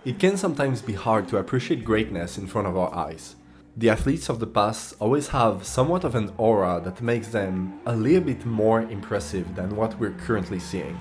It can sometimes be hard to appreciate greatness in front of our eyes. The athletes of the past always have somewhat of an aura that makes them a little bit more impressive than what we're currently seeing.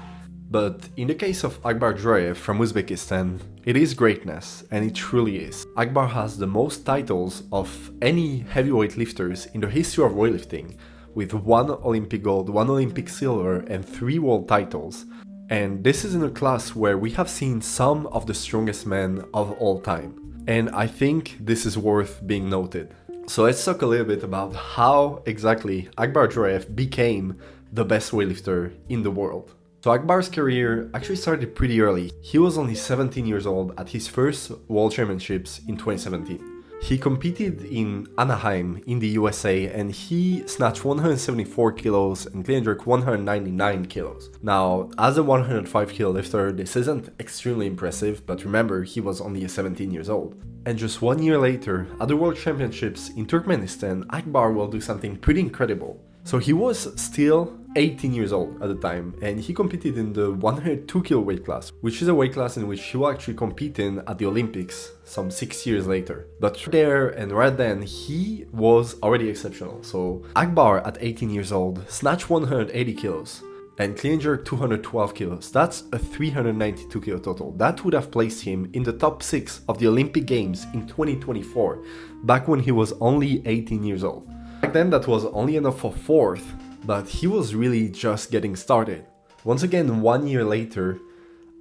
But in the case of Akbar Djuraev from Uzbekistan, it is greatness, and it truly is. Akbar has the most titles of any heavyweight lifters in the history of weightlifting, with 1 Olympic gold, 1 Olympic silver, and 3 world titles. And this is in a class where we have seen some of the strongest men of all time. And I think this is worth being noted. So let's talk a little bit about how exactly Akbar Djuraev became the best weightlifter in the world. So Akbar's career actually started pretty early. He was only 17 years old at his first World Championships in 2017. He competed in Anaheim in the USA and he snatched 174 kilos and clean and jerk 199 kilos. Now, as a 105 kilo lifter, this isn't extremely impressive, but remember, he was only 17 years old. And just 1 year later, at the World Championships in Turkmenistan, Akbar will do something pretty incredible. So he was still 18 years old at the time, and he competed in the 102 kilo weight class, which is a weight class in which he will actually compete in at the Olympics some 6 years later. But there and right then, he was already exceptional. So Akbar at 18 years old snatched 180 kilos and clean and jerk 212 kilos. That's a 392 kilo total. That would have placed him in the top 6 of the Olympic Games in 2024, back when he was only 18 years old. Back then that was only enough for 4th, but he was really just getting started. Once again, 1 year later,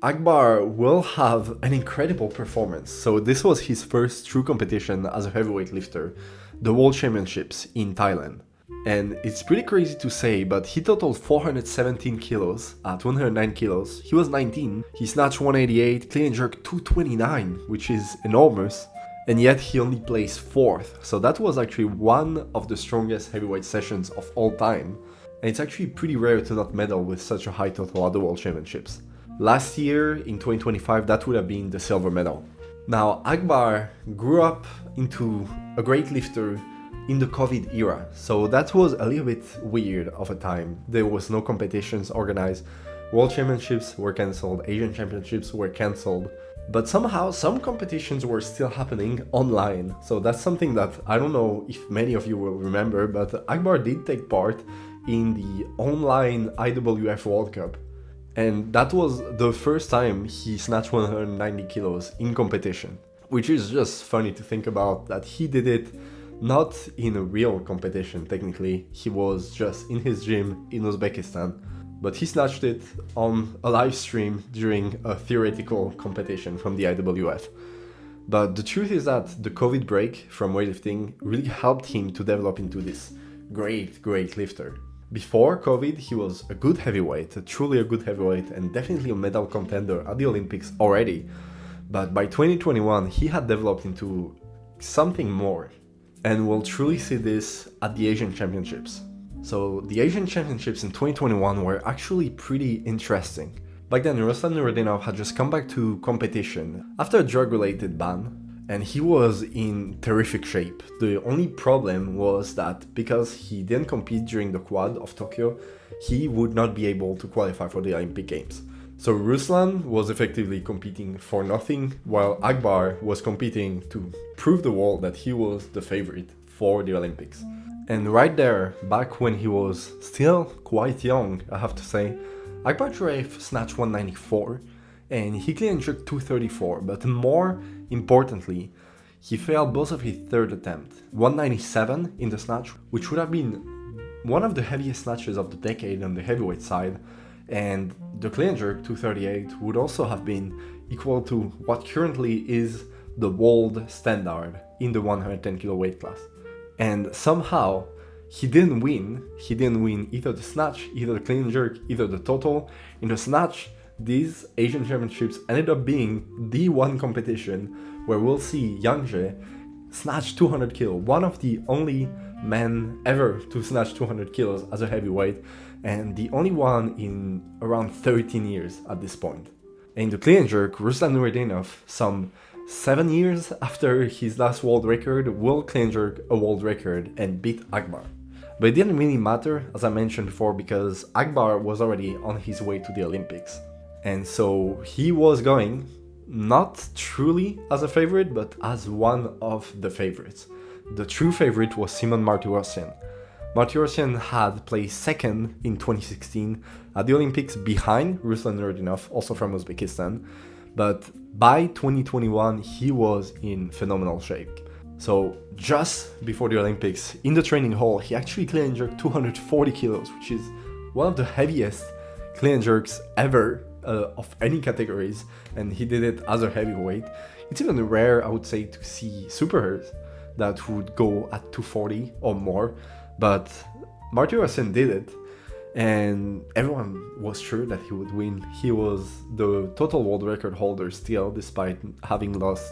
Akbar will have an incredible performance. So this was his first true competition as a heavyweight lifter, the World Championships in Thailand. And it's pretty crazy to say, but he totaled 417 kilos at 109 kilos. He was 19, he snatched 188, clean and jerk 229, which is enormous. And yet he only placed 4th, so that was actually one of the strongest heavyweight sessions of all time. And it's actually pretty rare to not medal with such a high total at the World Championships. Last year, in 2025, that would have been the silver medal. Now, Akbar grew up into a great lifter in the COVID era, so that was a little bit weird of a time. There was no competitions organized, World Championships were cancelled, Asian Championships were cancelled. But somehow some competitions were still happening online. So that's something that I don't know if many of you will remember, but Akbar did take part in the online IWF World Cup. And that was the first time he snatched 190 kilos in competition, which is just funny to think about that he did it not in a real competition technically. He was just in his gym in Uzbekistan. But he snatched it on a live stream during a theoretical competition from the IWF. But the truth is that the COVID break from weightlifting really helped him to develop into this great lifter. Before COVID, he was a good heavyweight, truly a good heavyweight, and definitely a medal contender at the Olympics already. But by 2021, he had developed into something more. And we'll truly see this at the Asian Championships. So the Asian Championships in 2021 were actually pretty interesting. Back then, Ruslan Nureddinov had just come back to competition after a drug-related ban, and he was in terrific shape. The only problem was that because he didn't compete during the quad of Tokyo, he would not be able to qualify for the Olympic Games. So Ruslan was effectively competing for nothing, while Akbar was competing to prove the world that he was the favorite for the Olympics. And right there, back when he was still quite young, I have to say, Akbar Djuraev snatched 194 and he clean and jerked 234, but more importantly, he failed both of his third attempt. 197 in the snatch, which would have been one of the heaviest snatches of the decade on the heavyweight side, and the clean and jerk 238 would also have been equal to what currently is the world standard in the 110 kilo weight class. And somehow, he didn't win. He didn't win either the snatch, either the clean and jerk, either the total. In the snatch, these Asian Championships ended up being the one competition where we'll see Yang Jie snatch 200 kilos, one of the only men ever to snatch 200 kilos as a heavyweight, and the only one in around 13 years at this point. In the clean and jerk, Ruslan Nureddinov, some 7 years after his last world record, will clean and jerk a world record and beat Akbar. But it didn't really matter, as I mentioned before, because Akbar was already on his way to the Olympics. And so he was going, not truly as a favorite, but as one of the favorites. The true favorite was Simon Martirosyan. Martirosyan had placed second in 2016 at the Olympics behind Ruslan Nurudinov, also from Uzbekistan, but by 2021 he was in phenomenal shape. So just before the Olympics, in the training hall, he actually clean and jerked 240 kilos, which is one of the heaviest clean and jerks ever of any categories, and he did it as a heavyweight. It's even rare, I would say, to see superheads that would go at 240 or more, but Martirosyan did it, and everyone was sure that he would win. He was the total world record holder still, despite having lost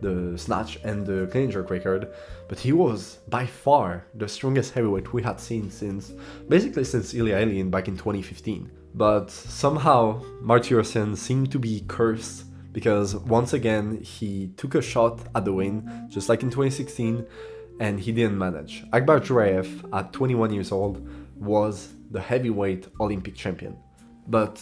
the snatch and the clean and jerk record, but he was by far the strongest heavyweight we had seen since Ilya Ilyin back in 2015. But somehow Martirosyan seemed to be cursed, because once again he took a shot at the win, just like in 2016, and he didn't manage. Akbar Djuraev, at 21 years old, was the heavyweight Olympic champion. But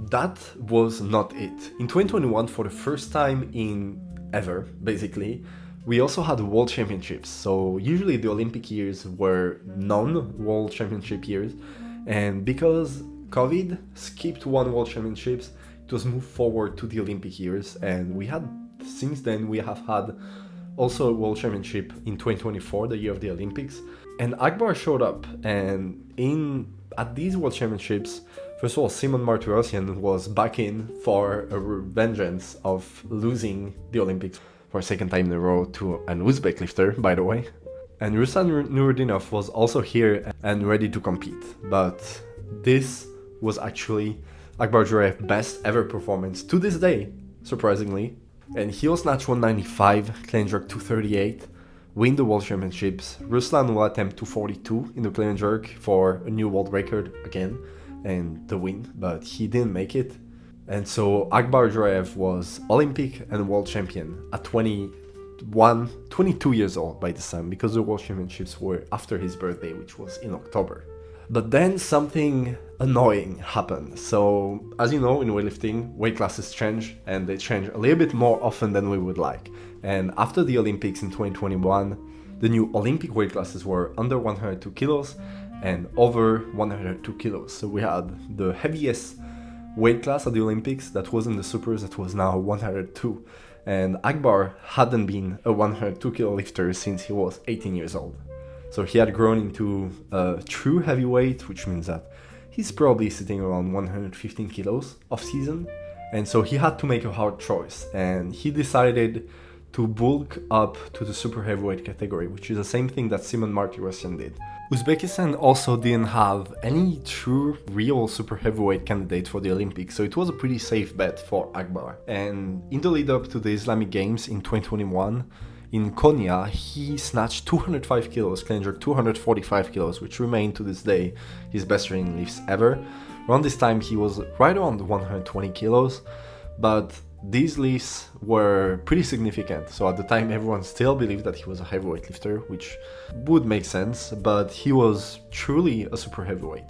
that was not it. In 2021, for the first time in ever, basically, we also had world championships. So usually the Olympic years were non-world championship years, and because COVID skipped one world championships, it was moved forward to the Olympic years, and since then we have had also a world championship in 2024, the year of the Olympics. And Akbar showed up, and at these world championships, first of all, Simon Martirosyan was back in for a vengeance of losing the Olympics for a second time in a row to an Uzbek lifter, by the way. And Ruslan Nurudinov was also here and ready to compete. But this was actually Akbar Djuraev's best ever performance to this day, surprisingly. And he'll snatch 195, clean and jerk 238, win the world championships. Ruslan will attempt 242 in the clean and jerk for a new world record again, and the win, but he didn't make it. And so Akbar Djuraev was Olympic and world champion at 22 years old by this time, because the world championships were after his birthday, which was in October. But then something annoying happened. So, as you know, in weightlifting, weight classes change, and they change a little bit more often than we would like. And after the Olympics in 2021, the new Olympic weight classes were under 102 kilos and over 102 kilos. So we had the heaviest weight class at the Olympics that was in the supers, that was now 102. And Akbar hadn't been a 102 kilo lifter since he was 18 years old. So he had grown into a true heavyweight, which means that he's probably sitting around 115 kilos off season. And so he had to make a hard choice, and he decided to bulk up to the super heavyweight category, which is the same thing that Simon Martirosyan did. Uzbekistan also didn't have any true real super heavyweight candidate for the Olympics, so it was a pretty safe bet for Akbar. And in the lead up to the Islamic Games in 2021, in Konya, he snatched 205 kilos, clean and jerk 245 kilos, which remain to this day his best training lifts ever. Around this time, he was right around 120 kilos, but these lifts were pretty significant. So at the time, everyone still believed that he was a heavyweight lifter, which would make sense, but he was truly a super heavyweight.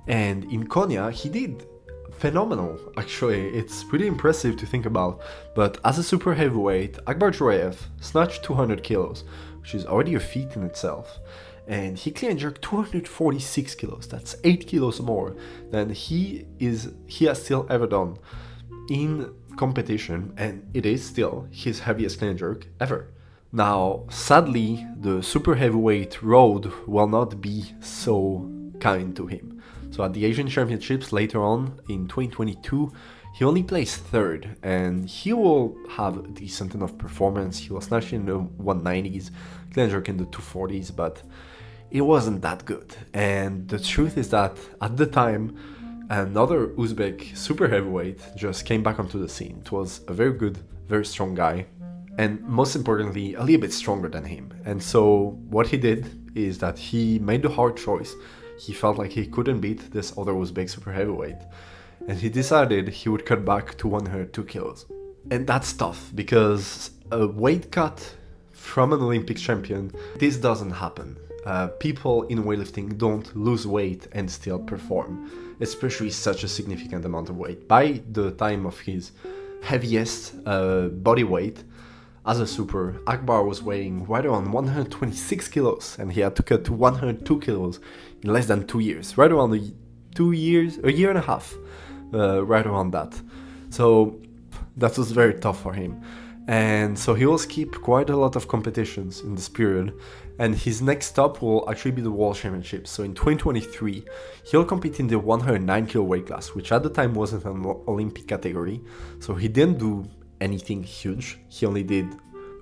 And in Konya, he did phenomenal, actually. It's pretty impressive to think about. But as a super heavyweight, Akbar Djuraev snatched 200 kilos, which is already a feat in itself. And he clean and jerked 246 kilos. That's 8 kilos more than he has still ever done in competition, and it is still his heaviest clean and jerk ever. Now, sadly, the super heavyweight road will not be so kind to him. So at the Asian Championships later on in 2022, he only placed third, and he will have a decent enough performance. He was snatching in the 190s, clean and jerk in the 240s, but it wasn't that good. And the truth is that at the time, another Uzbek super heavyweight just came back onto the scene. It was a very good, very strong guy, and most importantly, a little bit stronger than him. And so what he did is that he made the hard choice. He felt like he couldn't beat this other Uzbek super heavyweight, and he decided he would cut back to 102 kilos. And that's tough, because a weight cut from an Olympic champion, this doesn't happen. People in weightlifting don't lose weight and still perform, especially such a significant amount of weight. By the time of his heaviest body weight as a super, Akbar was weighing right around 126 kilos, and he had to cut to 102 kilos in less than 2 years, right around a year and a half, right around that. So that was very tough for him. And so he will skip quite a lot of competitions in this period, and his next stop will actually be the World Championships. So in 2023, he'll compete in the 109 kilo weight class, which at the time wasn't an Olympic category. So he didn't do anything huge. He only did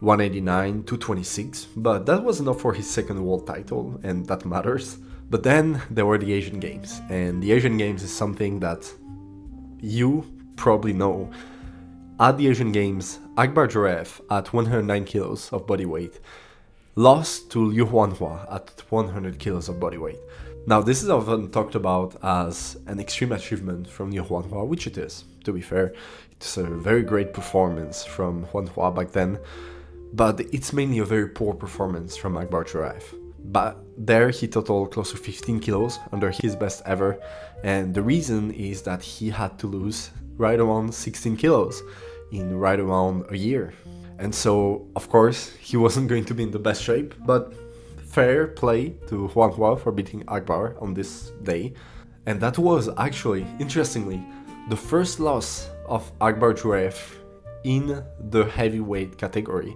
189, 226, but that was enough for his second world title, and that matters. But then there were the Asian Games, and the Asian Games is something that you probably know. At the Asian Games, Akbar Djuraev, at 109 kilos of body weight, lost to Liu Huanhua at 100 kilos of body weight. Now, this is often talked about as an extreme achievement from Liu Huanhua, which it is, to be fair. It's a very great performance from Huanhua back then, but it's mainly a very poor performance from Akbar Djuraev. But there he totaled close to 15 kilos under his best ever, and the reason is that he had to lose right around 16 kilos in right around a year. And so, of course, he wasn't going to be in the best shape, but fair play to Huanhua for beating Akbar on this day. And that was actually, interestingly, the first loss of Akbar Djuraev in the heavyweight category,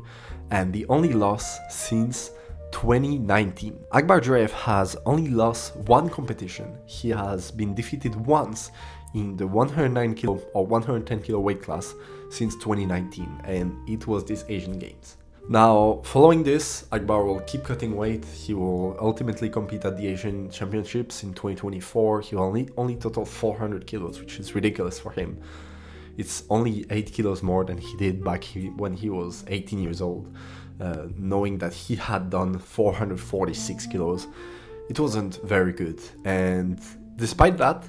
and the only loss since 2019. Akbar Djuraev has only lost one competition. He has been defeated once in the 109 kilo or 110 kilo weight class since 2019, and it was this Asian Games. Now, following this, Akbar will keep cutting weight. He will ultimately compete at the Asian Championships in 2024. He will only total 400 kilos, which is ridiculous for him. It's only 8 kilos more than he did back when he was 18 years old. Knowing that he had done 446 kilos, it wasn't very good. And despite that,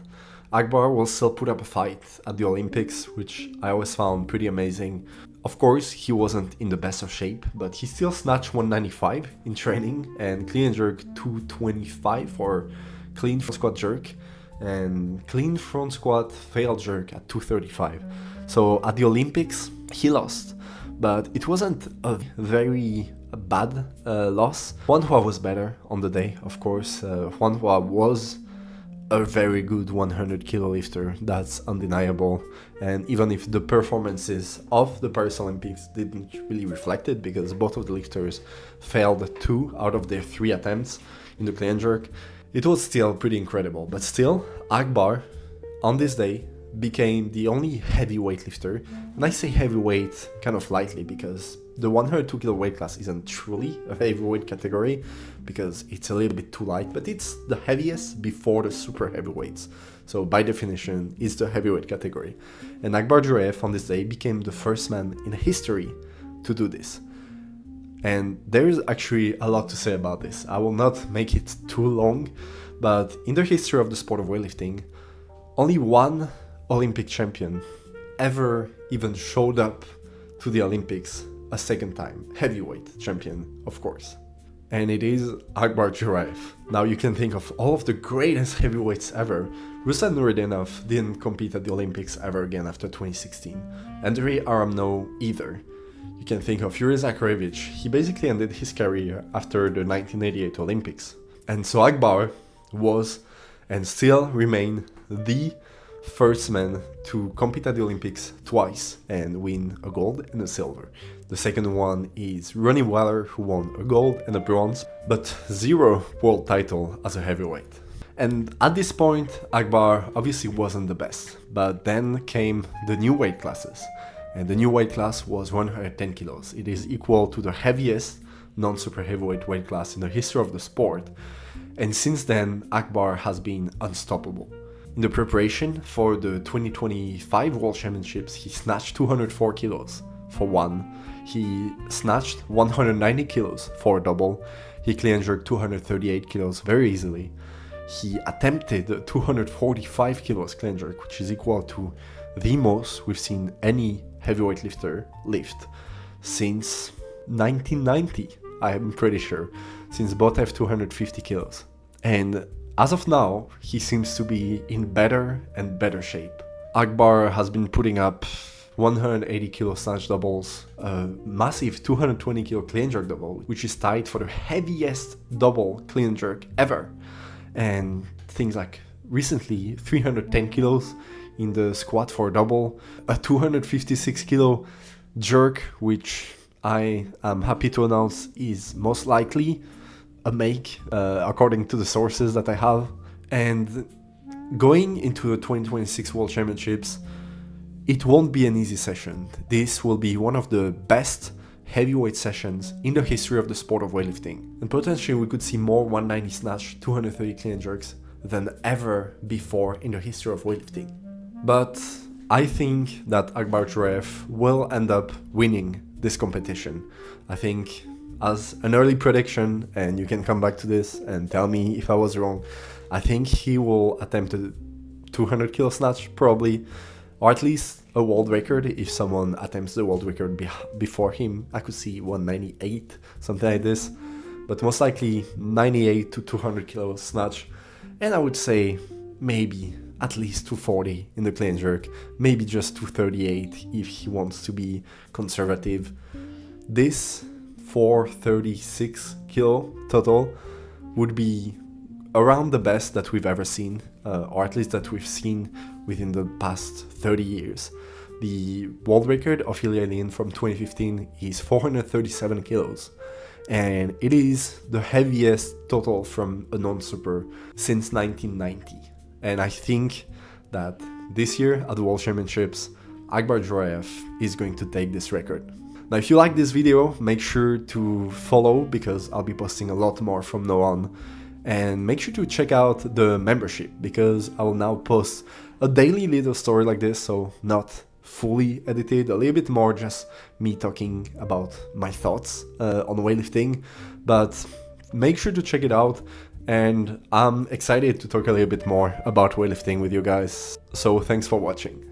Akbar will still put up a fight at the Olympics, which I always found pretty amazing. Of course, he wasn't in the best of shape, but he still snatched 195 in training and clean and jerk 225 for clean front squat jerk, and clean front squat failed jerk at 235. So at the Olympics, he lost, but it wasn't a very bad loss. Huanhua was better on the day, of course. Huanhua was a very good 100 kilo lifter, that's undeniable. And even if the performances of the Paris Olympics didn't really reflect it, because both of the lifters failed 2 out of their 3 attempts in the clean and jerk, it was still pretty incredible. But still, Akbar, on this day, became the only heavyweight lifter. And I say heavyweight kind of lightly, because the 102 kilo weight class isn't truly a heavyweight category, because it's a little bit too light, but it's the heaviest before the super heavyweights. So by definition, it's the heavyweight category. And Akbar Djuraev on this day became the first man in history to do this. And there is actually a lot to say about this. I will not make it too long, but in the history of the sport of weightlifting, only one Olympic champion ever even showed up to the Olympics a second time. Heavyweight champion, of course. And it is Akbar Djuraev. Now you can think of all of the greatest heavyweights ever. Ruslan Nureddinov didn't compete at the Olympics ever again after 2016. Andrei Aramno either. You can think of Yuri Zakharevich. He basically ended his career after the 1988 Olympics. And so Akbar was and still remain the first man to compete at the Olympics twice and win a gold and a silver. The second one is Ronnie Waller, who won a gold and a bronze, but 0 world title as a heavyweight. And at this point, Akbar obviously wasn't the best, but then came the new weight classes. And the new weight class was 110 kilos. It is equal to the heaviest non-super heavyweight weight class in the history of the sport. And since then, Akbar has been unstoppable. In the preparation for the 2025 World Championships, he snatched 204 kilos for one. He snatched 190 kilos for a double. He clean and jerked 238 kilos very easily. He attempted 245 kilos clean and jerk, which is equal to the most we've seen any heavyweight lifter lift since 1990, I'm pretty sure, since Botev 250 kilos. And as of now, he seems to be in better and better shape. Akbar has been putting up 180 kilo snatch doubles, a massive 220 kilo clean jerk double, which is tied for the heaviest double clean jerk ever. And things like recently 310 kilos in the squat for double, a 256 kilo jerk, which I am happy to announce is most likely a make, according to the sources that I have. And going into the 2026 World Championships, it won't be an easy session. This will be one of the best heavyweight sessions in the history of the sport of weightlifting. And potentially we could see more 190 snatch, 230 clean jerks than ever before in the history of weightlifting. But I think that Akbar Djuraev will end up winning this competition. I think, as an early prediction, and you can come back to this and tell me if I was wrong, I think he will attempt a 200 kilo snatch probably, or at least a world record. If someone attempts the world record before him, I could see 198, something like this, but most likely 98 to 200 kilo snatch. And I would say maybe at least 240 in the clean jerk, maybe just 238 if he wants to be conservative. This 436 kilo total would be around the best that we've ever seen, or at least that we've seen within the past 30 years. The world record of Ilya Ilyin from 2015 is 437 kilos, and it is the heaviest total from a non-super since 1990. And I think that this year at the World Championships, Akbar Djuraev is going to take this record. Now, if you like this video, make sure to follow, because I'll be posting a lot more from now on. And make sure to check out the membership, because I will now post a daily little story like this, so not fully edited, a little bit more just me talking about my thoughts on weightlifting. But make sure to check it out, and I'm excited to talk a little bit more about weightlifting with you guys. So thanks for watching.